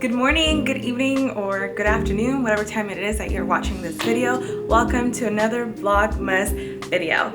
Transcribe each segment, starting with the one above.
Good morning, good evening, or good afternoon, whatever time it is that you're watching this video. Welcome to another Vlogmas video.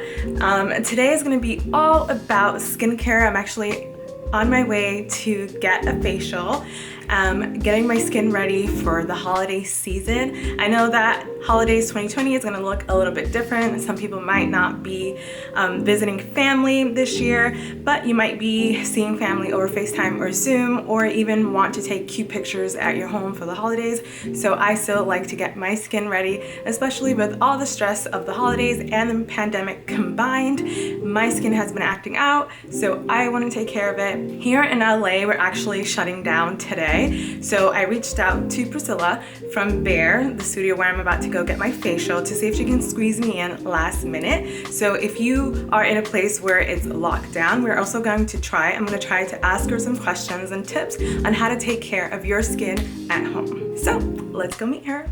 Today is going to be all about skincare. I'm actually on my way to get a facial, getting my skin ready for the holiday season. I know that holidays 2020 is going to look a little bit different. Some people might not be visiting family this year, but you might be seeing family over FaceTime or Zoom, or even want to take cute pictures at your home for the holidays. So I still like to get my skin ready, especially with all the stress of the holidays and the pandemic combined. My skin has been acting out, so I want to take care of it. Here in LA, we're actually shutting down today. So I reached out to Priscilla from Bare, the studio where I'm about to go get my facial, to see if she can squeeze me in last minute. So if you are in a place where it's locked down, I'm going to try to ask her some questions and tips on how to take care of your skin at home. So let's go meet her.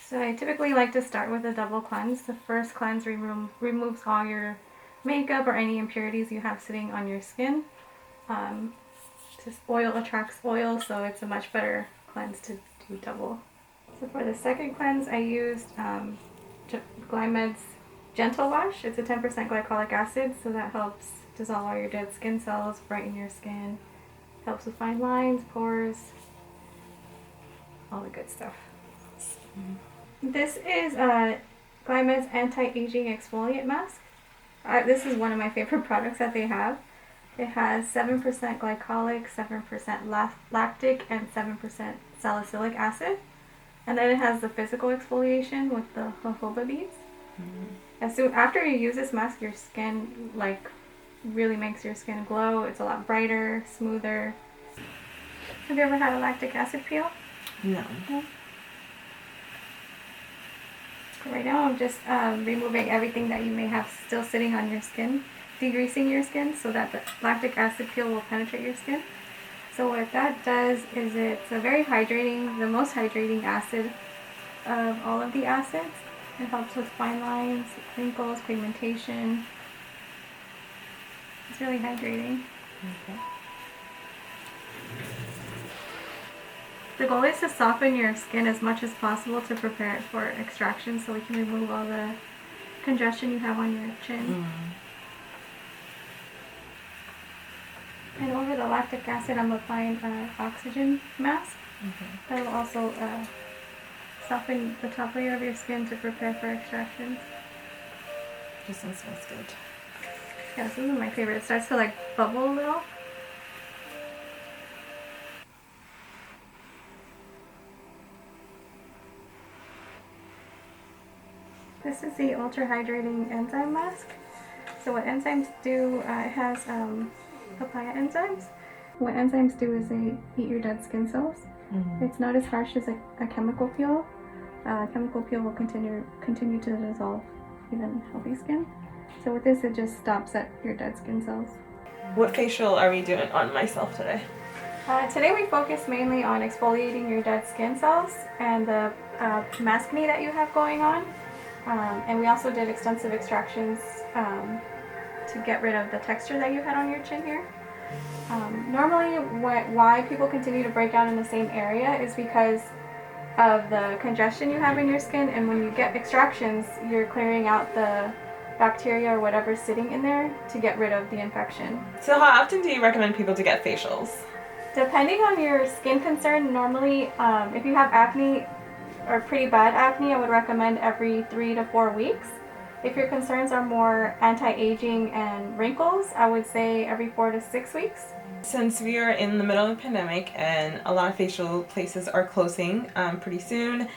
So I typically like to start with a double cleanse. The first cleanse removes all your makeup or any impurities you have sitting on your skin. Just oil attracts oil, so it's a much better cleanse to do double. So for the second cleanse, I used Glymed's Gentle Wash. It's a 10% glycolic acid, so that helps dissolve all your dead skin cells, brighten your skin, helps with fine lines, pores, all the good stuff. This is Glymed's Anti-Aging Exfoliate Mask. This is one of my favorite products that they have. It has 7% glycolic, 7% lactic, and 7% salicylic acid. And then it has the physical exfoliation with the jojoba beads. After you use this mask, your skin really makes your skin glow. It's a lot brighter, smoother. Have you ever had a lactic acid peel? No. Right now I'm just removing everything that you may have still sitting on your skin, degreasing your skin so that the lactic acid peel will penetrate your skin. So what that does is it's a very hydrating, the most hydrating acid of all of the acids. It helps with fine lines, wrinkles, pigmentation. It's really hydrating. Okay. The goal is to soften your skin as much as possible to prepare it for extraction, so we can remove all the congestion you have on your chin. And over the lactic acid, I'm applying an oxygen mask. That will also soften the top layer of your skin to prepare for extractions. This one smells good. Yeah, this is my favorite. It starts to bubble a little. This is the Ultra Hydrating Enzyme Mask. So what enzymes do, it has papaya enzymes. What enzymes do is they eat your dead skin cells. It's not as harsh as a chemical peel. Chemical peel will continue to dissolve even healthy skin. So with this, it just stops at your dead skin cells. What facial are we doing on myself today? Today we focus mainly on exfoliating your dead skin cells and the maskne that you have going on. And we also did extensive extractions to get rid of the texture that you had on your chin here. Normally why people continue to break out in the same area is because of the congestion you have in your skin, and when you get extractions, you're clearing out the bacteria or whatever's sitting in there to get rid of the infection. So how often do you recommend people to get facials? Depending on your skin concern, normally if you have acne or pretty bad acne, I would recommend every 3 to 4 weeks. If your concerns are more anti-aging and wrinkles, I would say every 4 to 6 weeks. Since we are in the middle of the pandemic and a lot of facial places are closing pretty soon,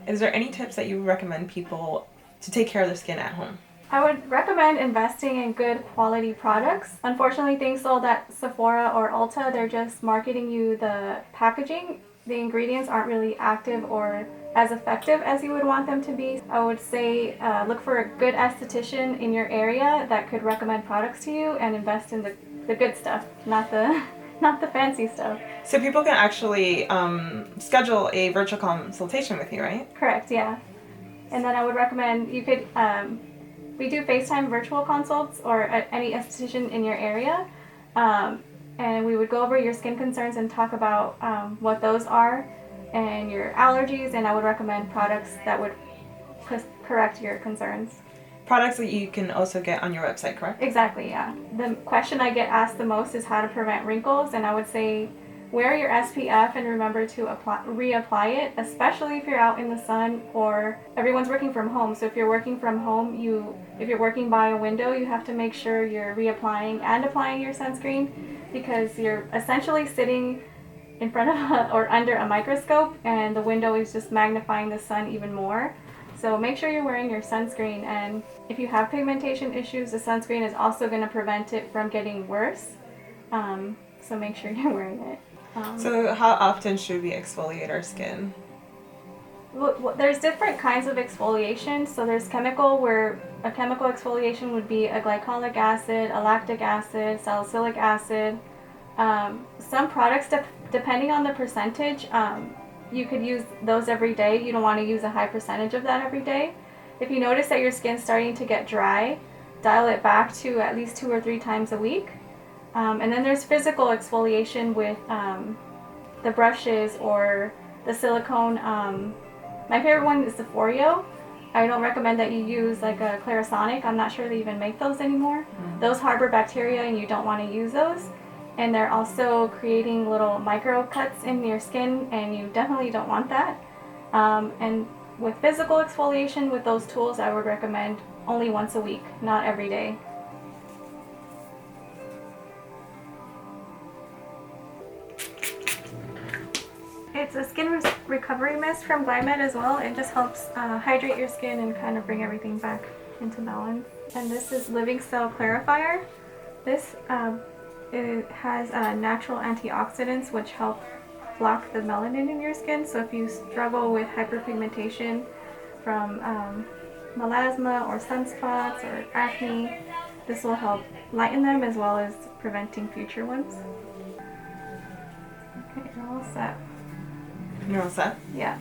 is there any tips that you would recommend people to take care of their skin at home? I would recommend investing in good quality products. Unfortunately, things sold at Sephora or Ulta, they're just marketing you the packaging. The ingredients aren't really active or as effective as you would want them to be. I would say look for a good esthetician in your area that could recommend products to you, and invest in the good stuff, not the fancy stuff. So people can actually schedule a virtual consultation with you, right? Correct, yeah. And then I would recommend you could we do FaceTime virtual consults, or at any esthetician in your area. And we would go over your skin concerns and talk about what those are and your allergies, and I would recommend products that would correct your concerns. Products that you can also get on your website, correct? Exactly, yeah. The question I get asked the most is how to prevent wrinkles, and I would say wear your SPF and remember to reapply it, especially if you're out in the sun or everyone's working from home. So if you're working from home, if you're working by a window, you have to make sure you're reapplying and applying your sunscreen, because you're essentially sitting in front of or under a microscope, and the window is just magnifying the sun even more. So make sure you're wearing your sunscreen, and if you have pigmentation issues, the sunscreen is also going to prevent it from getting worse. So make sure you're wearing it. So how often should we exfoliate our skin? Well, there's different kinds of exfoliation. So there's chemical, where a chemical exfoliation would be a glycolic acid, a lactic acid, salicylic acid. Some products, depending on the percentage, you could use those every day. You don't want to use a high percentage of that every day. If you notice that your skin's starting to get dry, dial it back to at least 2 or 3 times a week. And then there's physical exfoliation with the brushes or the silicone. My favorite one is the Foreo. I don't recommend that you use like a Clarisonic. I'm not sure they even make those anymore. Those harbor bacteria and you don't want to use those. And they're also creating little micro cuts in your skin, and you definitely don't want that. And with physical exfoliation with those tools, I would recommend only once a week, not every day. It's a skin recovery mist from Glymed as well. It just helps hydrate your skin and kind of bring everything back into balance. And this is Living Cell Clarifier. This it has natural antioxidants which help block the melanin in your skin. So if you struggle with hyperpigmentation from melasma or sunspots or acne, this will help lighten them as well as preventing future ones. Okay, you're all set. You're all set? Yeah.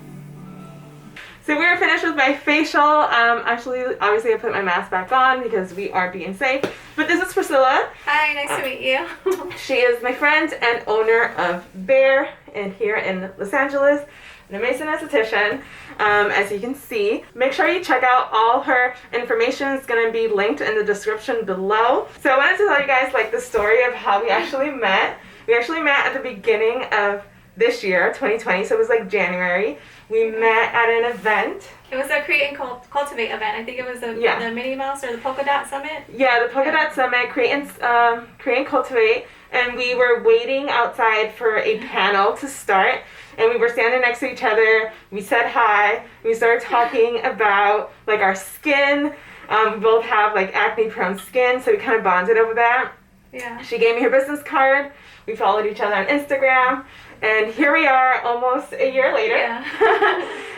So we are finished with my facial. Actually, obviously I put my mask back on because we are being safe. But this is Priscilla. Hi, nice to meet you. She is my friend and owner of Bare here in Los Angeles, an amazing esthetician. As you can see, make sure you check out all her information. It's going to be linked in the description below. So I wanted to tell you guys the story of how we actually met. We actually met at the beginning of this year, 2020, so it was January. We met at an event. It was a Create and Cultivate event. I think it was the Minnie Mouse or the Polka Dot Summit. Yeah, the Polka Dot Summit, Create and Cultivate, and we were waiting outside for a panel to start, and we were standing next to each other. We said hi. We started talking about our skin. We both have acne-prone skin, so we kind of bonded over that. Yeah. She gave me her business card. We followed each other on Instagram. And here we are almost a year later. Yeah.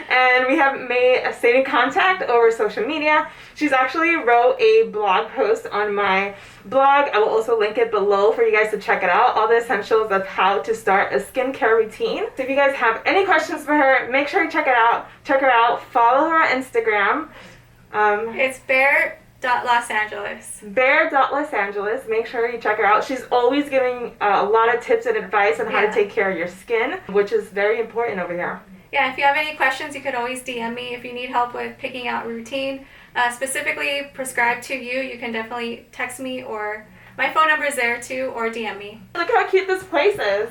And we have stayed in contact over social media. She's actually wrote a blog post on my blog. I will also link it below for you guys to check it out. All the essentials of how to start a skincare routine. So if you guys have any questions for her, make sure you check it out. Check her out. Follow her on Instagram. It's BARE.Los Angeles. BARE.Los Angeles. Make sure you check her out. She's always giving a lot of tips and advice on how to take care of your skin, which is very important over here. Yeah, if you have any questions, you could always DM me. If you need help with picking out routine, specifically prescribed to you, you can definitely text me, or my phone number is there too, or DM me. Look how cute this place is.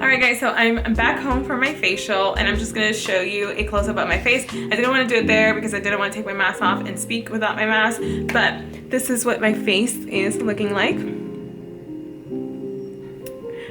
Alright guys, so I'm back home from my facial, and I'm just going to show you a close-up of my face. I didn't want to do it there because I didn't want to take my mask off and speak without my mask, but this is what my face is looking like.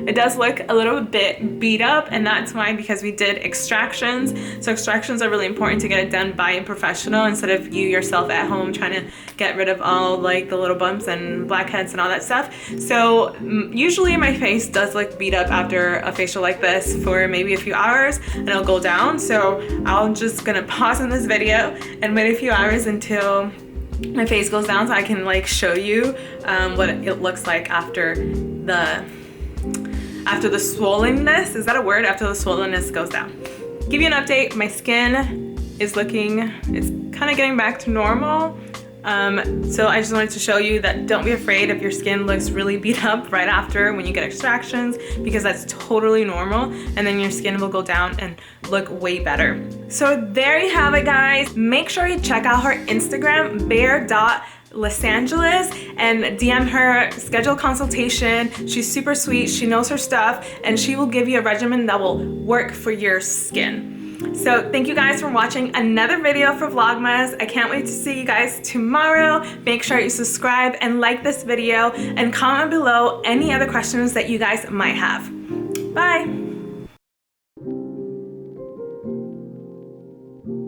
It does look a little bit beat up, and that's why, because we did extractions. So extractions are really important to get it done by a professional instead of you yourself at home trying to get rid of all the little bumps and blackheads and all that stuff. So usually my face does look beat up after a facial like this for maybe a few hours, and it'll go down. So I'm just gonna pause in this video and wait a few hours until my face goes down so I can like show you what it looks like after the swollenness. Is that a word? After the swollenness goes down. Give you an update. My skin is it's kind of getting back to normal. So I just wanted to show you that don't be afraid if your skin looks really beat up right after when you get extractions, because that's totally normal, and then your skin will go down and look way better. So there you have it, guys. Make sure you check out her Instagram, BARE.Los and DM her, schedule a consultation. She's super sweet, she knows her stuff, and she will give you a regimen that will work for your skin. So thank you guys for watching another video for Vlogmas. I can't wait to see you guys tomorrow. Make sure you subscribe and like this video and comment below any other questions that you guys might have. Bye.